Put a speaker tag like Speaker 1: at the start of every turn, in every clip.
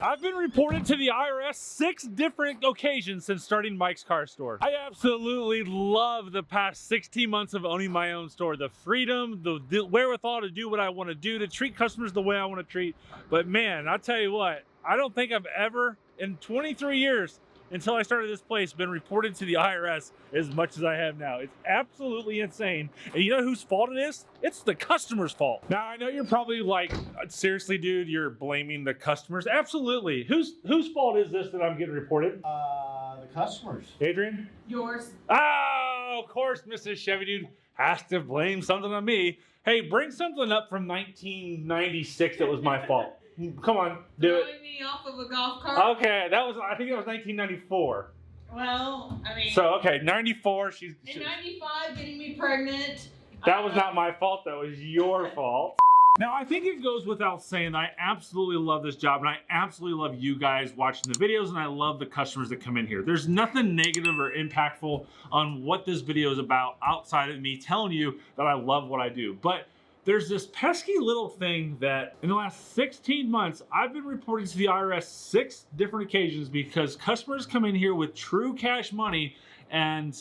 Speaker 1: I've been reported to the IRS 6 different occasions since starting Mike's Car Store. I absolutely love the past 16 months of owning my own store. The freedom, the wherewithal to do what I want to do, to treat customers the way I want to treat. But man, I'll tell you what, I don't think I've ever, in 23 years, until I started this place, been reported to the IRS as much as I have now. It's absolutely insane. And you know whose fault it is? It's the customer's fault. Now, I know you're probably like, seriously, dude, you're blaming the customers. Absolutely. Whose fault is this that I'm getting reported?
Speaker 2: The customers.
Speaker 1: Adrian?
Speaker 3: Yours.
Speaker 1: Oh, of course, Mrs. Chevy, dude, has to blame something on me. Hey, bring something up from 1996 that was my fault. Come on, do it.
Speaker 3: Throwing me off of a golf cart.
Speaker 1: Okay, I think that was 1994.
Speaker 3: Well, I mean.
Speaker 1: So, okay, 94,
Speaker 3: In 95, getting me pregnant.
Speaker 1: That was not my fault, that was your fault. Now, I think it goes without saying that I absolutely love this job, and I absolutely love you guys watching the videos, and I love the customers that come in here. There's nothing negative or impactful on what this video is about outside of me telling you that I love what I do. But there's this pesky little thing that in the last 16 months, I've been reporting to the IRS 6 different occasions because customers come in here with true cash money and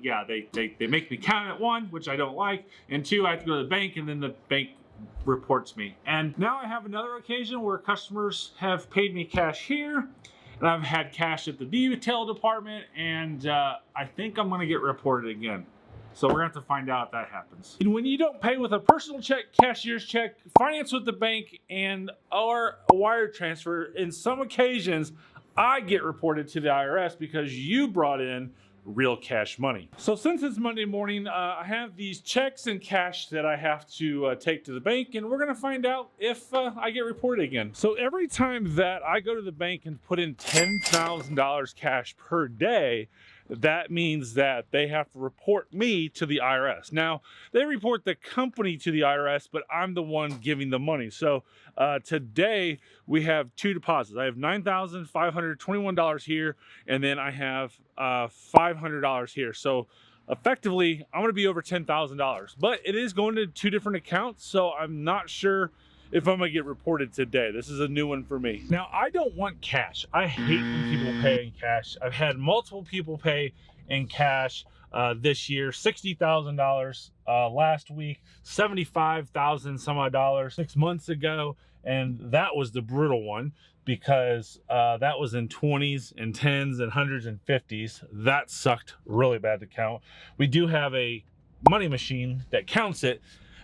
Speaker 1: yeah, they make me count at 1, which I don't like, and 2, I have to go to the bank and then the bank reports me. And now I have another occasion where customers have paid me cash here, and I've had cash at the detail department, and I think I'm gonna get reported again. So we're gonna have to find out if that happens. And when you don't pay with a personal check, cashier's check, finance with the bank, or a wire transfer, in some occasions, I get reported to the IRS because you brought in real cash money. So since it's Monday morning, I have these checks and cash that I have to take to the bank, and we're gonna find out if I get reported again. So every time that I go to the bank and put in $10,000 cash per day, that means that they have to report me to the IRS. Now, they report the company to the IRS, but I'm the one giving the money. So today we have 2 deposits. I have $9,521 here, and then I have $500 here. So effectively, I'm gonna be over $10,000, but it is going to 2 different accounts, so I'm not sure if I'm gonna get reported today. This is a new one for me. Now, I don't want cash. I hate when people pay in cash. I've had multiple people pay in cash this year, $60,000 last week, $75,000 some odd dollars 6 months ago, and that was the brutal one because that was in 20s and 10s and 100s and 50s. That sucked really bad to count. We do have a money machine that counts it,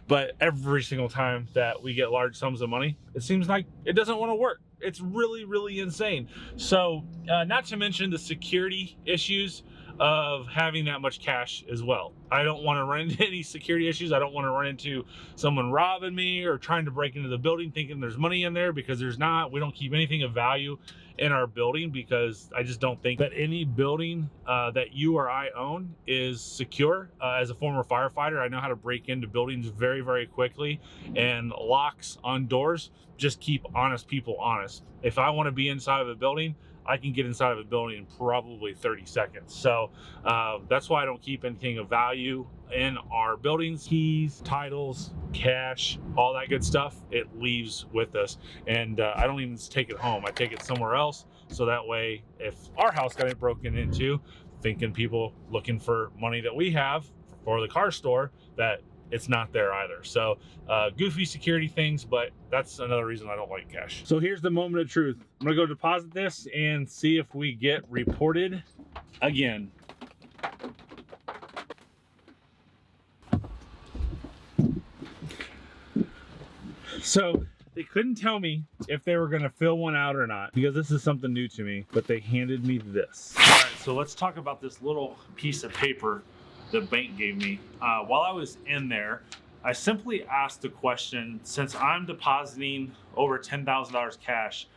Speaker 1: but every single time that we get large sums of money, it seems like it doesn't want to work. It's really, really insane. So not to mention the security issues of having that much cash as well. I don't want to run into any security issues. I don't want to run into someone robbing me or trying to break into the building thinking there's money in there, because there's not. We don't keep anything of value in our building because I just don't think that any building that you or I own is secure. As a former firefighter, I know how to break into buildings very, very quickly, and locks on doors just keep honest people honest. If I want to be inside of a building, I can get inside of a building in probably 30 seconds. So that's why I don't keep anything of value in our buildings. Keys, titles, cash, all that good stuff, it leaves with us. And I don't even take it home. I take it somewhere else. So that way, if our house got broken into, thinking people looking for money that we have for the car store, that it's not there either. So goofy security things, but that's another reason I don't like cash. So here's the moment of truth. I'm gonna go deposit this and see if we get reported again. So they couldn't tell me if they were gonna fill one out or not, because this is something new to me, but they handed me this. All right, so let's talk about this little piece of paper the bank gave me. While I was in there, I simply asked the question, since I'm depositing over $10,000 cash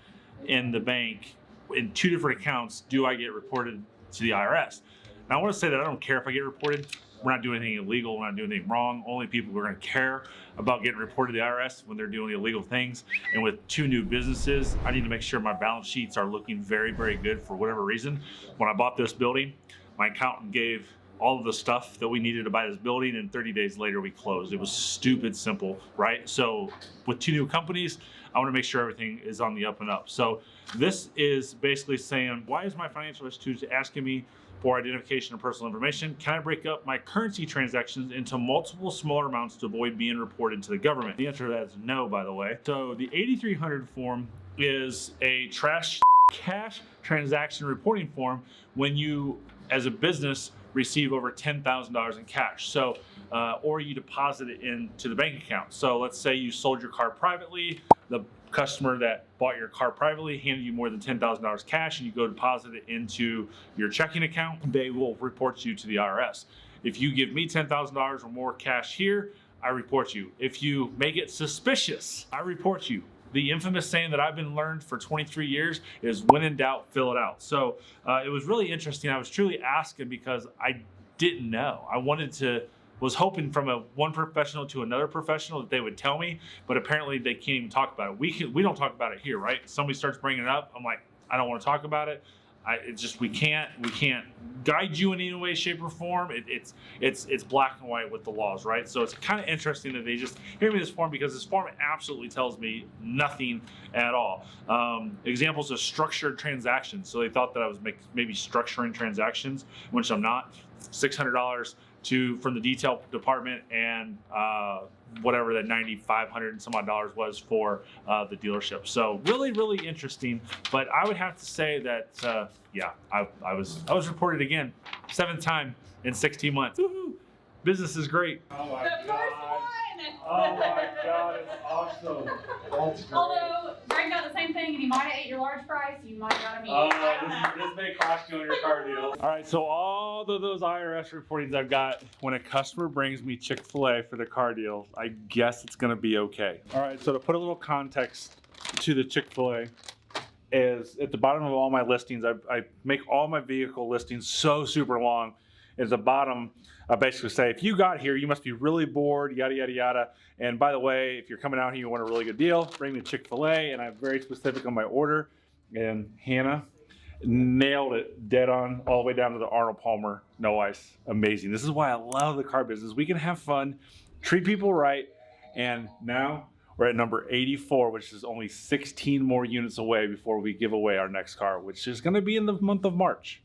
Speaker 1: in the bank in 2 different accounts, do I get reported to the IRS? Now, I want to say that I don't care if I get reported. We're not doing anything illegal. We're not doing anything wrong. Only people who are going to care about getting reported to the IRS when they're doing illegal things. And with 2 new businesses, I need to make sure my balance sheets are looking very, very good for whatever reason. When I bought this building, my accountant gave all of the stuff that we needed to buy this building, and 30 days later we closed. It was stupid simple, right? So with 2 new companies, I want to make sure everything is on the up and up. So this is basically saying, why is my financial institution asking me for identification of personal information? Can I break up my currency transactions into multiple smaller amounts to avoid being reported to the government? The answer to that is no, by the way. So the 8300 form is a cash transaction reporting form when you, as a business, receive over $10,000 in cash. So, or you deposit it into the bank account. So let's say you sold your car privately, the customer that bought your car privately handed you more than $10,000 cash, and you go deposit it into your checking account, they will report you to the IRS. If you give me $10,000 or more cash here, I report you. If you make it suspicious, I report you. The infamous saying that I've been learned for 23 years is, when in doubt, fill it out. So it was really interesting. I was truly asking because I didn't know. Was hoping from one professional to another professional that they would tell me, but apparently they can't even talk about it. We don't talk about it here, right? Somebody starts bringing it up, I'm like, I don't want to talk about it. We can't guide you in any way, shape, or form. It's black and white with the laws, right? So it's kind of interesting that they just gave me this form, because this form absolutely tells me nothing at all. Examples of structured transactions. So they thought that I was maybe structuring transactions, which I'm not. $600 from the detail department, and whatever that $9,500 and some odd dollars was for the dealership. So really, really interesting. But I would have to say that yeah, I was reported again, 7th time in 16 months. Woohoo! Business is great. Oh my God. Oh my God, it's awesome. That's great.
Speaker 2: Although Greg got the same thing, and he might have ate your large price, you might have got a medium.
Speaker 1: This may cost you on your car deal. All right, so all of those IRS reportings I've got, when a customer brings me Chick-fil-A for the car deal, I guess it's gonna be okay. All right, so to put a little context to the Chick-fil-A, is at the bottom of all my listings, I make all my vehicle listings so super long. At the bottom, I basically say, if you got here, you must be really bored, yada, yada, yada. And by the way, if you're coming out here, you want a really good deal, bring me Chick-fil-A. And I'm very specific on my order. And Hannah nailed it dead on, all the way down to the Arnold Palmer, no ice. Amazing. This is why I love the car business. We can have fun, treat people right. And now we're at number 84, which is only 16 more units away before we give away our next car, which is going to be in the month of March.